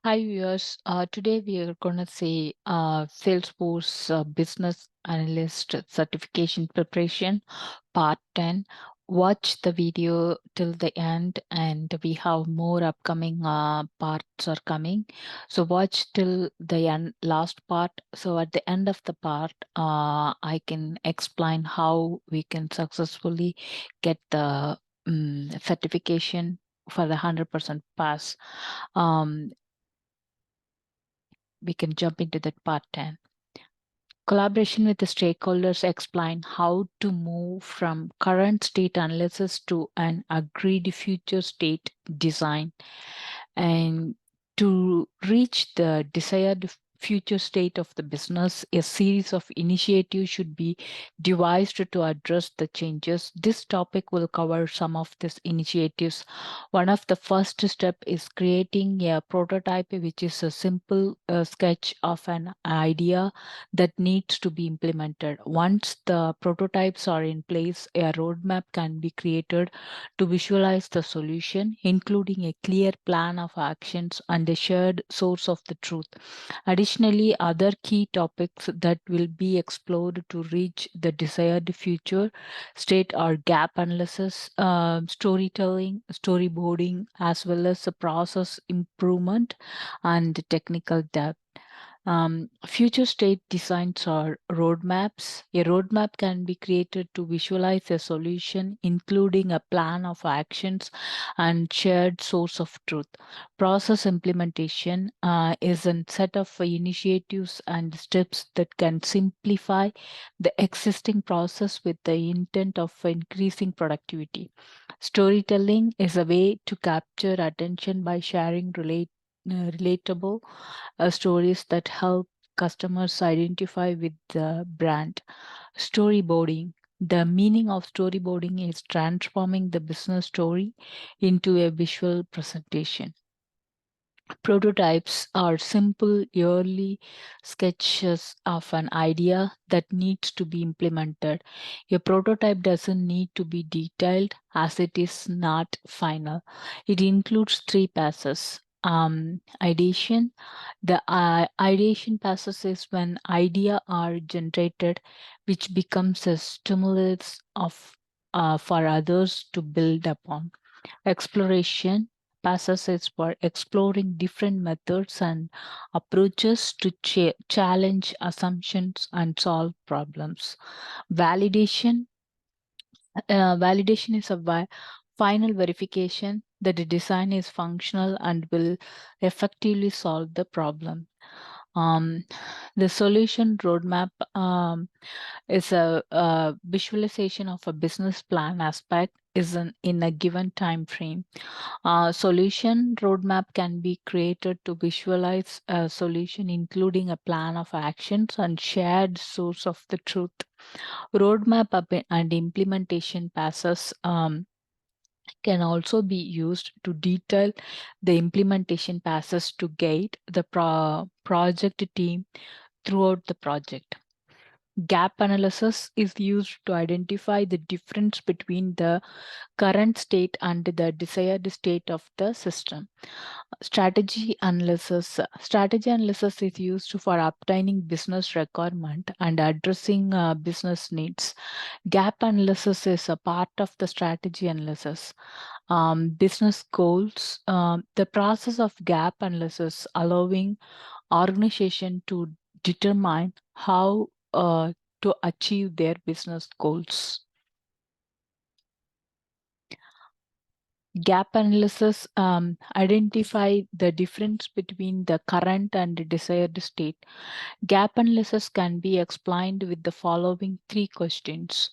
Hi viewers, today we are going to see Salesforce Business Analyst Certification Preparation Part 10. Watch the video till the end and we have more upcoming parts are coming. So watch till the end, last part. So at the end of the part, I can explain how we can successfully get the certification for the 100% pass. Um, we can jump into that part 10. Collaboration with the stakeholders explain how to move from current state analysis to an agreed future state design. And to reach the desired future state of the business, a series of initiatives should be devised to address the changes. This topic will cover some of these initiatives. One of the first step is creating a prototype, which is a simple sketch of an idea that needs to be implemented. Once the prototypes are in place, a roadmap can be created to visualize the solution, including a clear plan of actions and a shared source of the truth. Additionally, other key topics that will be explored to reach the desired future state are gap analysis, storytelling, storyboarding, as well as the process improvement and technical depth. Future state designs are roadmaps. A roadmap can be created to visualize a solution, including a plan of actions and shared source of truth. Process implementation is a set of initiatives and steps that can simplify the existing process with the intent of increasing productivity. Storytelling is a way to capture attention by sharing relatable stories that help customers identify with the brand. Storyboarding. The meaning of storyboarding is transforming the business story into a visual presentation. Prototypes are simple, early sketches of an idea that needs to be implemented. A prototype doesn't need to be detailed as it is not final. It includes three passes. Ideation. The ideation process is when idea are generated, which becomes a stimulus of for others to build upon. Exploration passes is for exploring different methods and approaches to challenge assumptions and solve problems. Validation validation is a final verification that the design is functional and will effectively solve the problem. Um, the solution roadmap is a visualization of a business plan aspect is in a given time frame. Solution roadmap can be created to visualize a solution, including a plan of actions and shared source of the truth. Roadmap and implementation passes can also be used to detail the implementation passes to guide the project team throughout the project. Gap analysis is used to identify the difference between the current state and the desired state of the system. Strategy analysis is used for obtaining business requirement and addressing business needs. Gap analysis is a part of the strategy analysis. Business goals. The process of gap analysis allowing organization to determine how to achieve their business goals. Gap analysis identify the difference between the current and the desired state. Gap analysis can be explained with the following three questions.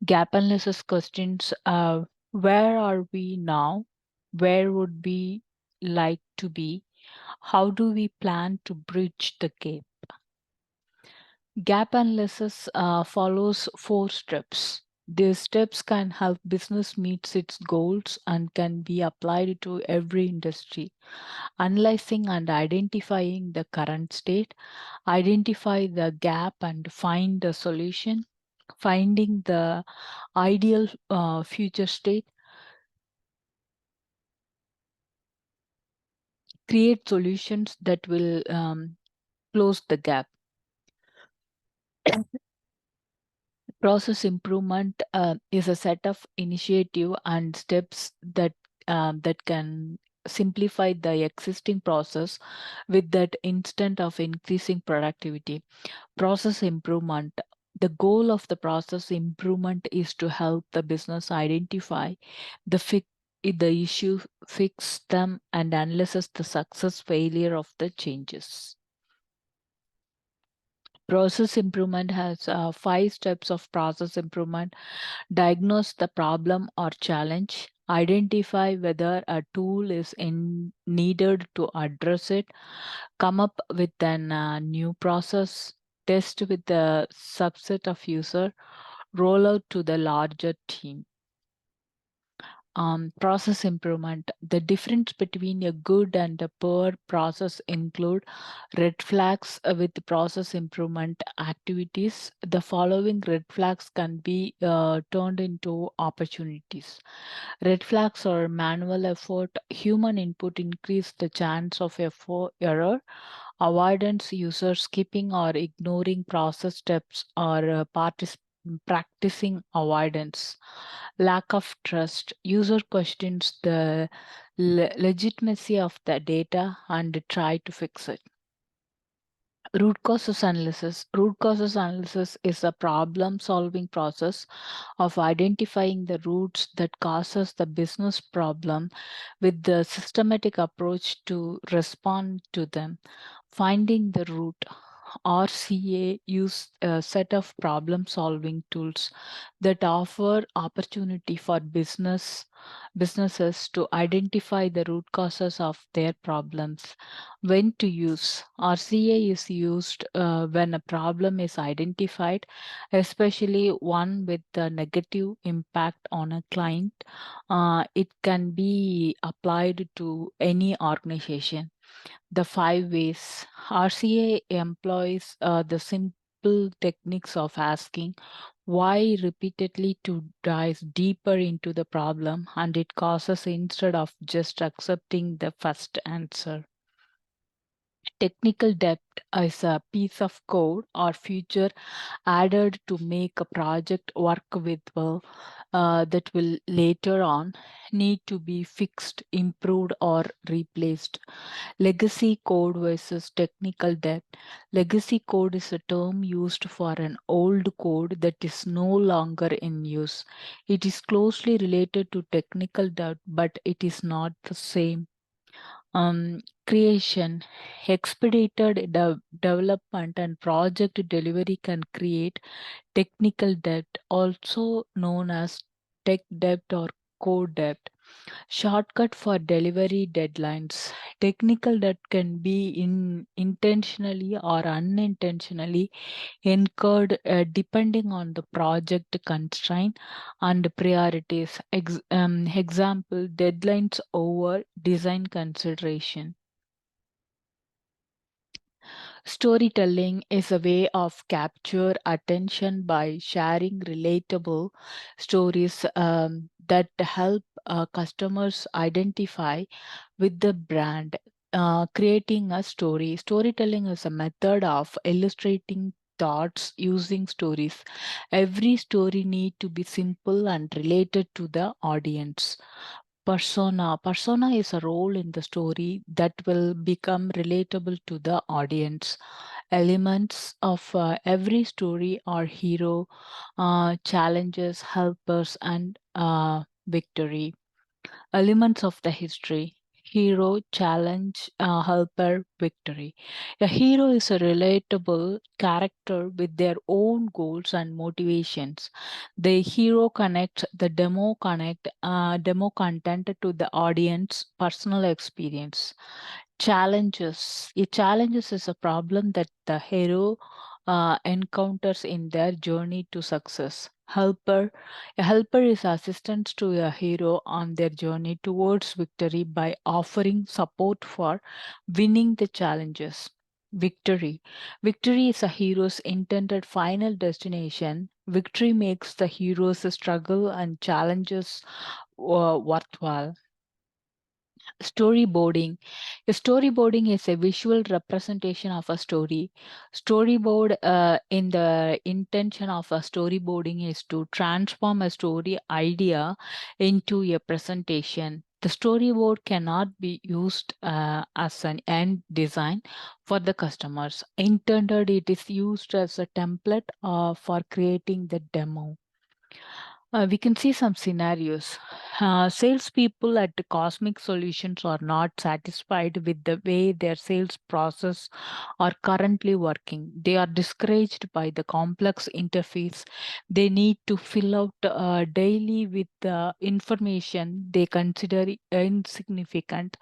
Gap analysis questions: where are we now? Where would we like to be? How do we plan to bridge the gap? Gap analysis follows four steps. These steps can help business meet its goals and can be applied to every industry. Analyzing and identifying the current state, identify the gap and find the solution, finding the ideal future state, create solutions that will close the gap. Process improvement is a set of initiative and steps that can simplify the existing process with that instant of increasing productivity. Process improvement. The goal of the process improvement is to help the business identify the the issue, fix them, and analyze the success failure of the changes. Process improvement has 5 steps of process improvement. Diagnose the problem or challenge, identify whether a tool is needed to address it, come up with an new process, test with a subset of user, roll out to the larger team. Process improvement. The difference between a good and a poor process include red flags with process improvement activities. The following red flags can be turned into opportunities. Red flags are manual effort, human input increase the chance of error, avoidance, user skipping or ignoring process steps, or practicing avoidance. Lack of trust, user questions the legitimacy of the data and try to fix it. Root causes analysis. Root causes analysis is a problem solving process of identifying the roots that causes the business problem with the systematic approach to respond to them. Finding the root. RCA use a set of problem solving tools that offer opportunity for businesses to identify the root causes of their problems. When to use. RCA is used when a problem is identified, especially one with a negative impact on a client. It can be applied to any organization. The 5 ways. RCA employs the simple techniques of asking why repeatedly to dive deeper into the problem and it causes instead of just accepting the first answer. Technical debt is a piece of code or feature added to make a project work with well that will later on need to be fixed, improved, or replaced. Legacy code versus technical debt. Legacy code is a term used for an old code that is no longer in use. It is closely related to technical debt, but it is not the same. Creation, expedited development and project delivery can create technical debt, also known as tech debt or code debt. Shortcut for delivery deadlines. Technical debt can be intentionally or unintentionally incurred depending on the project constraint and priorities. Example, deadlines over design consideration. Storytelling is a way of capture attention by sharing relatable stories that help customers identify with the brand. Creating a story. Storytelling is a method of illustrating thoughts using stories. Every story need to be simple and related to the audience. Persona is a role in the story that will become relatable to the audience. Elements of every story are hero, challenges, helpers, and victory. Elements of the history: hero, challenge, helper, victory. A hero is a relatable character with their own goals and motivations. The hero connects the demo content to the audience personal experience. Challenges. A challenges is a problem that the hero encounters in their journey to success. A helper is assistance to a hero on their journey towards victory by offering support for winning the challenges. Victory. Victory is a hero's intended final destination. Victory makes the hero's struggle and challenges worthwhile. Storyboarding. Storyboarding is a visual representation of a story. Storyboard, in the intention of a storyboarding is to transform a story idea into a presentation. The storyboard cannot be used as an end design for the customers. Intended, it is used as a template for creating the demo. We can see some scenarios. Salespeople at the Cosmic Solutions are not satisfied with the way their sales process are currently working. They are discouraged by the complex interface they need to fill out daily with information they consider insignificant.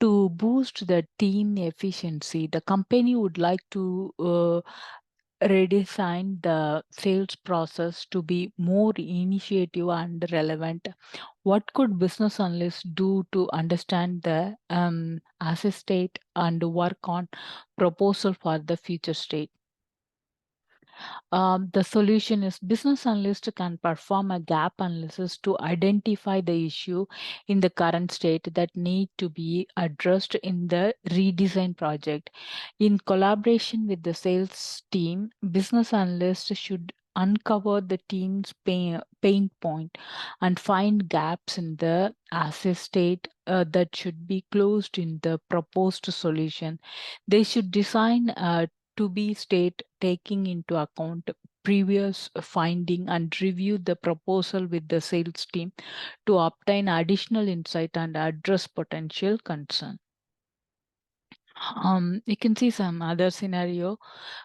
To boost the team efficiency, the company would like to redesign the sales process to be more initiative and relevant. What could business analysts do to understand the asset state and work on proposal for the future state? The solution is business analyst can perform a gap analysis to identify the issue in the current state that need to be addressed in the redesign project. In collaboration with the sales team, business analysts should uncover the team's pain point and find gaps in the asset state that should be closed in the proposed solution. They should design to be state taking into account previous finding and review the proposal with the sales team to obtain additional insight and address potential concern. You can see some other scenario.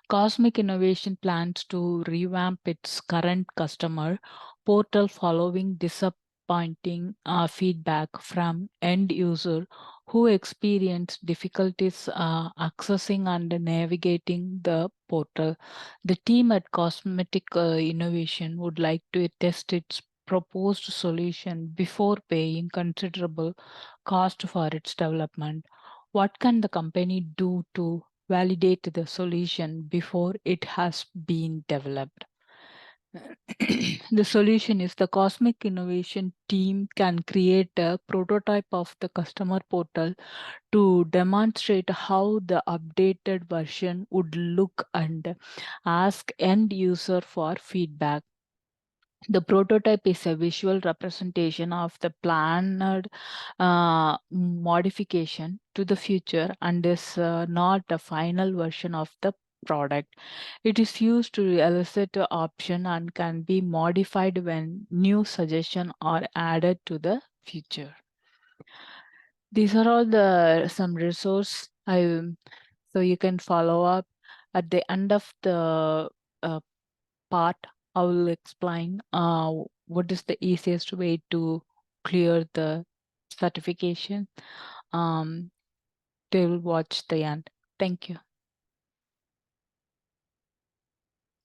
Cosmic Innovation plans to revamp its current customer portal following disappointing feedback from end user who experienced difficulties accessing and navigating the portal. The team at Cosmetic Innovation would like to test its proposed solution before paying considerable cost for its development. What can the company do to validate the solution before it has been developed? The solution is the Cosmic Innovation team can create a prototype of the customer portal to demonstrate how the updated version would look and ask end user for feedback. The prototype is a visual representation of the planned modification to the future and is not a final version of the product. It is used to elicit an option and can be modified when new suggestions are added to the future. These are all the some resource so you can follow up at the end of the uh, part. I will explain what is the easiest way to clear the certification. They will watch the end. Thank you.